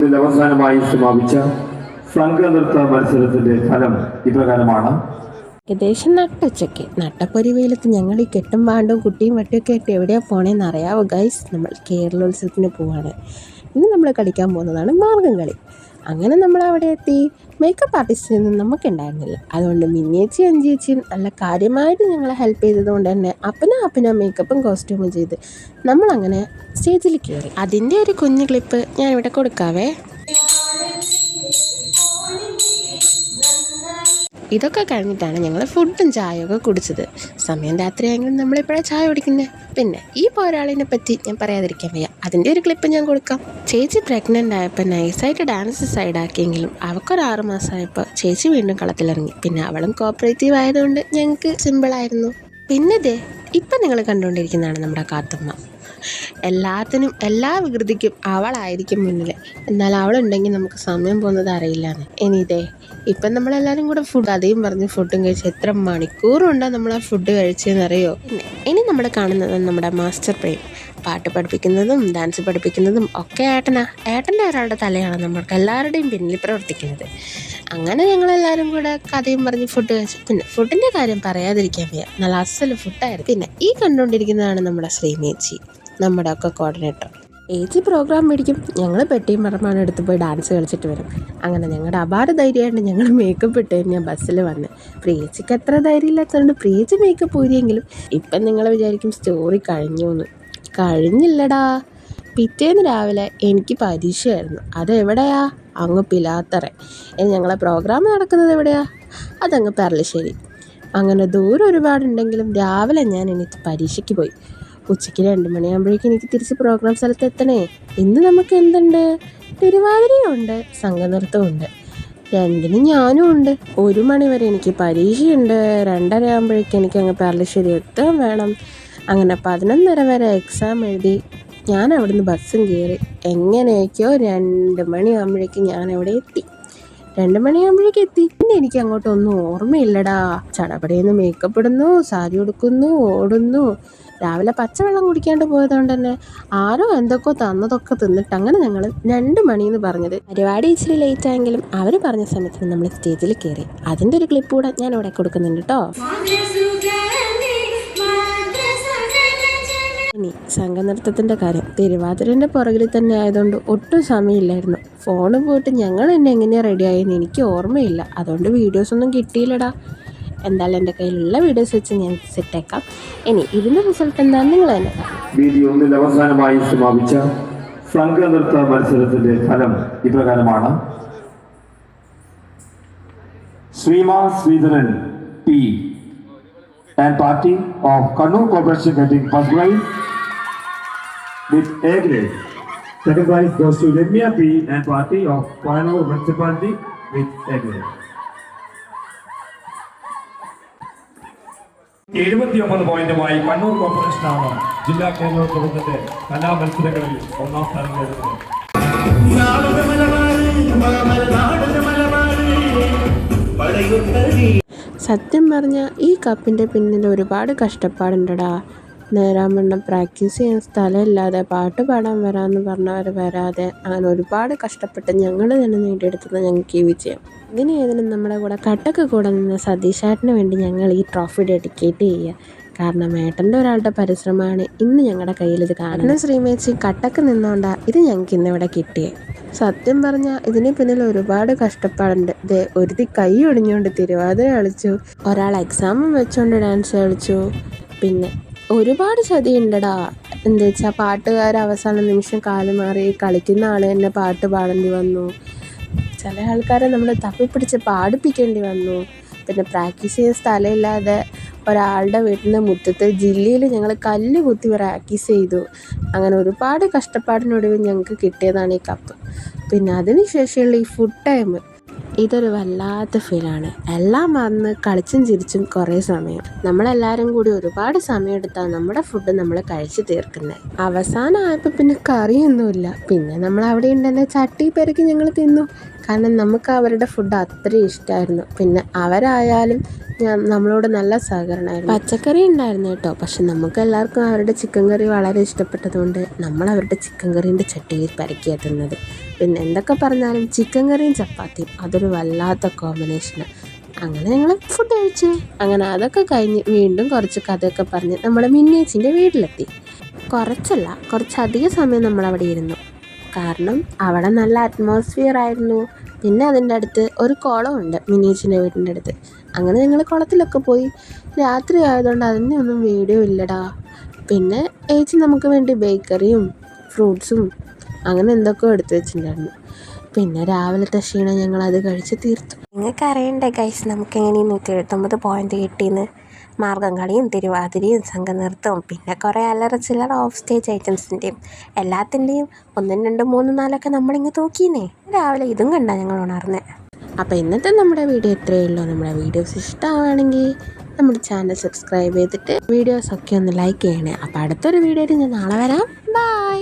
അവസാനമായി സമാപിച്ച സംഘനൃത്ത മത്സരത്തിന്റെ ഫലം ഇപ്രകാരമാണ്. ഏകദേശം നട്ടുച്ചയ്ക്ക് നട്ടപ്പൊരി വെയിലത്ത് ഞങ്ങൾ ഈ കെട്ടും പാണ്ടും കുട്ടിയും വട്ടിയൊക്കെ ആയിട്ട് എവിടെയാണ് പോണേന്ന് അറിയാവോ ഗൈസ്? നമ്മൾ കേരളോത്സവത്തിന് പോവാണ്. ഇന്ന് നമ്മൾ കളിക്കാൻ പോകുന്നതാണ് മാർഗം കളി. അങ്ങനെ നമ്മൾ അവിടെ എത്തി. മേക്കപ്പ് ആർട്ടിസ്റ്റൊന്നും നമുക്കുണ്ടായിരുന്നില്ല. അതുകൊണ്ട് മിന്നിയേച്ചി അഞ്ചേച്ചിയും നല്ല കാര്യമായിട്ട് ഞങ്ങളെ ഹെൽപ്പ് ചെയ്തത് കൊണ്ട് തന്നെ അപ്പന മേക്കപ്പും കോസ്റ്റ്യൂമും ചെയ്ത് നമ്മളങ്ങനെ സ്റ്റേജിൽ കയറി. അതിൻ്റെ ഒരു കുഞ്ഞു ക്ലിപ്പ് ഞാൻ ഇവിടെ കൊടുക്കാവേ. ഇതൊക്കെ കഴിഞ്ഞിട്ടാണ് ഞങ്ങൾ ഫുഡും ചായയൊക്കെ കുടിച്ചത്. സമയം രാത്രിയായെങ്കിലും നമ്മളിപ്പോഴാണ് ചായ കുടിക്കുന്നത്. പിന്നെ ഈ പോരാളിനെ പറ്റി ഞാൻ പറയാതിരിക്കാൻ വയ്യ. അതിൻ്റെ ഒരു ക്ലിപ്പ് ഞാൻ കൊടുക്കാം. ചേച്ചി പ്രഗ്നൻ്റ് ആയപ്പോൾ നൈസായിട്ട് ഡാൻസ് സൈഡാക്കിയെങ്കിലും അവൾക്കൊരു 6 മാസമായപ്പോൾ ചേച്ചി വീണ്ടും കളത്തിലിറങ്ങി. പിന്നെ അവളും കോപ്പറേറ്റീവ് ആയതുകൊണ്ട് ഞങ്ങൾക്ക് സിമ്പിളായിരുന്നു. പിന്നെ ഇപ്പം നിങ്ങൾ കണ്ടുകൊണ്ടിരിക്കുന്നതാണ് നമ്മുടെ കാത്തമ്മ. എല്ലാത്തിനും എല്ലാ വികൃതിക്കും അവളായിരിക്കും മുന്നിൽ. എന്നാൽ അവളുണ്ടെങ്കിൽ നമുക്ക് സമയം പോകുന്നത് അറിയില്ലാന്ന്. ഇപ്പം നമ്മളെല്ലാവരും കൂടെ കഥയും പറഞ്ഞ് ഫുഡും കഴിച്ച് എത്ര മണിക്കൂറുണ്ടാണ് നമ്മൾ ആ ഫുഡ് കഴിച്ചതെന്നറിയോ? ഇനി നമ്മൾ കാണുന്നത് നമ്മുടെ മാസ്റ്റർ ബ്രെയിൻ. പാട്ട് പഠിപ്പിക്കുന്നതും ഡാൻസ് പഠിപ്പിക്കുന്നതും ഒക്കെ ഏട്ടൻ്റെ ഒരാളുടെ തലയാണ് നമ്മൾക്ക് എല്ലാവരുടെയും പിന്നിൽ പ്രവർത്തിക്കുന്നത്. അങ്ങനെ ഞങ്ങളെല്ലാവരും കൂടെ കഥയും പറഞ്ഞ് ഫുഡ് കഴിച്ചു. പിന്നെ ഫുഡിൻ്റെ കാര്യം പറയാതിരിക്കാൻ വയ്യ, നല്ല അസൽ ഫുഡായിരുന്നു. പിന്നെ ഈ കണ്ടുകൊണ്ടിരിക്കുന്നതാണ് നമ്മുടെ ശ്രീമേച്ചി, നമ്മുടെ ഒക്കെ കോർഡിനേറ്റർ. ഏച്ചി പ്രോഗ്രാം മേടിക്കും, ഞങ്ങൾ പെട്ടിയും മറമാണ് എടുത്ത് പോയി ഡാൻസ് കളിച്ചിട്ട് വരും. അങ്ങനെ ഞങ്ങളുടെ അപാര ധൈര്യമായിട്ട് ഞങ്ങൾ മേക്കപ്പ് ഇട്ട് ഞാൻ ബസ്സിൽ വന്ന്. പ്രിയേച്ചിക്ക് അത്ര ധൈര്യമില്ലാത്തതുകൊണ്ട് പ്രിയേച്ചി മേക്കപ്പ് ഊരിയെങ്കിലും ഇപ്പം നിങ്ങൾ വിചാരിക്കും സ്റ്റോറി കഴിഞ്ഞു എന്ന്. കഴിഞ്ഞില്ലടാ. പിറ്റേന്ന് രാവിലെ എനിക്ക് പരീക്ഷയായിരുന്നു. അതെവിടെയാ? അങ്ങ് പിലാത്തറ. ഞങ്ങളെ പ്രോഗ്രാം നടക്കുന്നത് എവിടെയാ? അതങ്ങ് പെർളശ്ശേരി. അങ്ങനെ ദൂരം ഒരുപാടുണ്ടെങ്കിലും രാവിലെ ഞാൻ എനിക്ക് പരീക്ഷയ്ക്ക് പോയി. ഉച്ചയ്ക്ക് 2 മണിയാകുമ്പോഴേക്കും എനിക്ക് തിരിച്ച് പ്രോഗ്രാം സ്ഥലത്ത് എത്തണേ. ഇന്ന് നമുക്ക് എന്തുണ്ട്? തിരുവാതിരയുണ്ട്, സംഘനൃത്തമുണ്ട്. രണ്ടിനും ഞാനും ഉണ്ട്. 1 മണി വരെ എനിക്ക് പരീക്ഷയുണ്ട്. 2:30 ആകുമ്പോഴേക്കും എനിക്ക് അങ്ങ് പെർളശ്ശേരി എത്താൻ വേണം. അങ്ങനെ 11:30 വരെ എക്സാം എഴുതി ഞാൻ അവിടുന്ന് ബസ്സും കയറി. എങ്ങനെയൊക്കെയോ 2 മണിയാകുമ്പോഴേക്കും ഞാൻ അവിടെ എത്തി. 2 മണിയാകുമ്പോഴേക്കും എത്തി. പിന്നെ എനിക്ക് അങ്ങോട്ടൊന്നും ഓർമ്മയില്ലടാ. ചടപടയെന്ന് മേക്കപ്പ് ഇടുന്നു, സാരി ഉടുക്കുന്നു, ഓടുന്നു. രാവിലെ പച്ചവെള്ളം കുടിക്കാണ്ട് പോയതുകൊണ്ട് തന്നെ ആരോ എന്തൊക്കെ തന്നതൊക്കെ തിന്നിട്ട് അങ്ങനെ ഞങ്ങൾ 2 മണിയെന്ന് പറഞ്ഞത്. പരിപാടി ഇച്ചിരി ലേറ്റ് ആയെങ്കിലും അവർ പറഞ്ഞ സമയത്തിന് നമ്മൾ സ്റ്റേജിൽ കയറി. അതിൻ്റെ ഒരു ക്ലിപ്പ് കൂടെ ഞാൻ ഇവിടെ കൊടുക്കുന്നുണ്ട് കേട്ടോ. ഇനി സംഘനൃത്തത്തിൻ്റെ കാര്യം. തിരുവാതിരൻ്റെ പുറകിൽ തന്നെ ആയതുകൊണ്ട് ഒട്ടും സമയമില്ലായിരുന്നു. ഫോണ് പോയിട്ട് ഞങ്ങൾ തന്നെ എങ്ങനെയാണ് റെഡിയായെന്ന് എനിക്ക് ഓർമ്മയില്ല. അതുകൊണ്ട് വീഡിയോസൊന്നും കിട്ടിയില്ലടാ. എന്തായാലും എൻ്റെ കയ്യിലുള്ള വീഡിയോസ് വെച്ച് ഞാൻ സെറ്റാക്കാം. ഇനി ഇതിൻ്റെ റിസൾട്ട് എന്താണെന്ന് നിങ്ങൾ തന്നെ വീഡിയോ 1 അവസാനമായി സമാപിച്ച സംഘനൃത്ത മത്സരത്തിന്റെ ഫലം ഇപ്രകാരമാണ്. Sreedharan P and party of Kannur Corporation getting first prize with A grade. Second prize goes to Lemia P and party of Kannur Municipality with A grade. 79 പോയിന്റുമായി കണ്ണൂർ കോർപ്പറേഷനാണ് ജില്ലാ കേരളോത്സവത്തിന്റെ കലാമത്സരങ്ങളിൽ 1ാം സ്ഥാനം നേടുന്നത്. സത്യം പറഞ്ഞാൽ ഈ കപ്പിൻ്റെ പിന്നിൽ ഒരുപാട് കഷ്ടപ്പാടുണ്ടടാ. നേരാവണ്ണം പ്രാക്ടീസ് ചെയ്യാൻ സ്ഥലമില്ലാതെ പാട്ട് പാടാൻ വരാമെന്ന് പറഞ്ഞവർ വരാതെ അങ്ങനെ ഒരുപാട് കഷ്ടപ്പെട്ട് ഞങ്ങൾ തന്നെ നേടിയെടുത്തത് ഞങ്ങൾക്ക് ഈ വിജയം. ഇതിനും നമ്മുടെ കൂടെ കട്ടക്ക് കൂടെ നിന്ന് സതീഷേട്ടന് വേണ്ടി ഞങ്ങൾ ഈ ട്രോഫി ഡെഡിക്കേറ്റ് ചെയ്യുക. കാരണം ഏട്ടൻ്റെ ഒരാളുടെ പരിശ്രമമാണ് ഇന്ന് ഞങ്ങളുടെ കയ്യിൽ ഇത് കാണുന്നത്. ശ്രീമേച്ചി കട്ടക്ക് നിന്നുകൊണ്ടാണ് ഇത് ഞങ്ങൾക്ക് ഇന്നിവിടെ കിട്ടിയത്. സത്യം പറഞ്ഞാൽ ഇതിന് പിന്നിൽ ഒരുപാട് കഷ്ടപ്പാടുണ്ട്. ഒരുത്തി കൈ ഒടിഞ്ഞുകൊണ്ട് തിരുവാതിര കളിച്ചു, ഒരാൾ എക്സാമും വെച്ചുകൊണ്ട് ഡാൻസ് കളിച്ചു. പിന്നെ ഒരുപാട് ചതിയുണ്ടടാ. എന്താ വെച്ചാൽ പാട്ടുകാർ അവസാന നിമിഷം കാല് മാറി കളിക്കുന്ന ആൾ തന്നെ പാട്ട് പാടേണ്ടി വന്നു. ചില ആൾക്കാരെ നമ്മൾ തപ്പിപ്പിടിച്ച് പാടിപ്പിക്കേണ്ടി വന്നു. പിന്നെ പ്രാക്ടീസ് ചെയ്യാൻ സ്ഥലമില്ലാതെ ഒരാളുടെ വീട്ടിൽ നിന്ന് മുറ്റത്ത് ജില്ലയിൽ ഞങ്ങൾ കല്ല് കുത്തി പ്രാക്ടീസ് ചെയ്തു. അങ്ങനെ ഒരുപാട് കഷ്ടപ്പാടിനൊടുവിൽ ഞങ്ങൾക്ക് കിട്ടിയതാണ് ഈ കപ്പ്. പിന്നെ അതിന് ശേഷമുള്ള ഈ ഫുഡ് ടൈം ഇതൊരു വല്ലാത്ത ഫീലാണ്. എല്ലാം മറന്ന് കളിച്ചും ചിരിച്ചും കുറേ സമയം നമ്മളെല്ലാവരും കൂടി ഒരുപാട് സമയം എടുത്താണ് നമ്മുടെ ഫുഡ് നമ്മൾ കഴിച്ച് തീർക്കുന്നത്. അവസാനമായപ്പോൾ പിന്നെ കറിയൊന്നുമില്ല. പിന്നെ നമ്മൾ അവിടെ ഉണ്ടെന്ന ചട്ടി പെരക്കി ഞങ്ങൾ തിന്നു. കാരണം നമുക്ക് അവരുടെ ഫുഡ് അത്രയും ഇഷ്ടമായിരുന്നു. പിന്നെ അവരായാലും നമ്മളോട് നല്ല സഹകരണമായിരുന്നു. പച്ചക്കറി ഉണ്ടായിരുന്നു കേട്ടോ. പക്ഷെ നമുക്ക് എല്ലാവർക്കും അവരുടെ ചിക്കൻ കറി വളരെ ഇഷ്ടപ്പെട്ടതുകൊണ്ട് നമ്മൾ അവരുടെ ചിക്കൻ കറീൻ്റെ ചട്ടിയിൽ പരക്കിയാണ് തിന്നത്. പിന്നെ എന്തൊക്കെ പറഞ്ഞാലും ചിക്കൻ കറിയും ചപ്പാത്തിയും അതൊരു വല്ലാത്ത കോമ്പിനേഷന്. അങ്ങനെ ഞങ്ങൾ ഫുഡ് കഴിച്ച് അങ്ങനെ അതൊക്കെ കഴിഞ്ഞ് വീണ്ടും കുറച്ച് കഥയൊക്കെ പറഞ്ഞ് നമ്മുടെ മിന്നേച്ചിൻ്റെ വീട്ടിലെത്തി. കുറച്ചധികം സമയം നമ്മളവിടെ ഇരുന്നു. കാരണം അവിടെ നല്ല അറ്റ്മോസ്ഫിയർ ആയിരുന്നു. പിന്നെ അതിൻ്റെ അടുത്ത് ഒരു കുളമുണ്ട് മിന്നേച്ചിൻ്റെ വീടിൻ്റെ അടുത്ത്. അങ്ങനെ ഞങ്ങൾ കുളത്തിലൊക്കെ പോയി. രാത്രി ആയതുകൊണ്ട് അതിൻ്റെ ഒന്നും വീഡിയോ ഇല്ലടാ. പിന്നെ ഏച്ചി നമുക്ക് വേണ്ടി ബേക്കറിയും ഫ്രൂട്ട്സും അങ്ങനെ എന്തൊക്കെയോ എടുത്തു വെച്ചിട്ടുണ്ടായിരുന്നു. പിന്നെ രാവിലത്തെ ക്ഷീണം ഞങ്ങളത് കഴിച്ച് തീർത്തു. നിങ്ങൾക്ക് അറിയണ്ടേ ഗൈസ്, നമുക്ക് എങ്ങനെ 179 പോയിൻ്റ് കിട്ടിയെന്ന്. മാർഗം കളിയും തിരുവാതിരയും സംഘനൃത്തവും പിന്നെ കുറേ അല്ലറ ചില്ലറ ഓഫ് സ്റ്റേജ് ഐറ്റംസിൻ്റെയും എല്ലാത്തിൻ്റെയും 1, 2, 3, 4 നമ്മളിങ്ങ് തൂക്കിന്നേ. രാവിലെ ഇതും കണ്ടാൽ ഞങ്ങൾ ഉണർന്നേ. അപ്പോൾ ഇന്നത്തെ നമ്മുടെ വീഡിയോ ഇത്രയേ ഉള്ളൂ. നമ്മുടെ വീഡിയോസ് ഇഷ്ടമാണെങ്കിൽ നമ്മുടെ ചാനൽ സബ്സ്ക്രൈബ് ചെയ്തിട്ട് വീഡിയോസൊക്കെ ഒന്ന് ലൈക്ക് ചെയ്യണേ. അപ്പോൾ അടുത്തൊരു വീഡിയോയിൽ ഞാൻ നാളെ വരാം. ബൈ.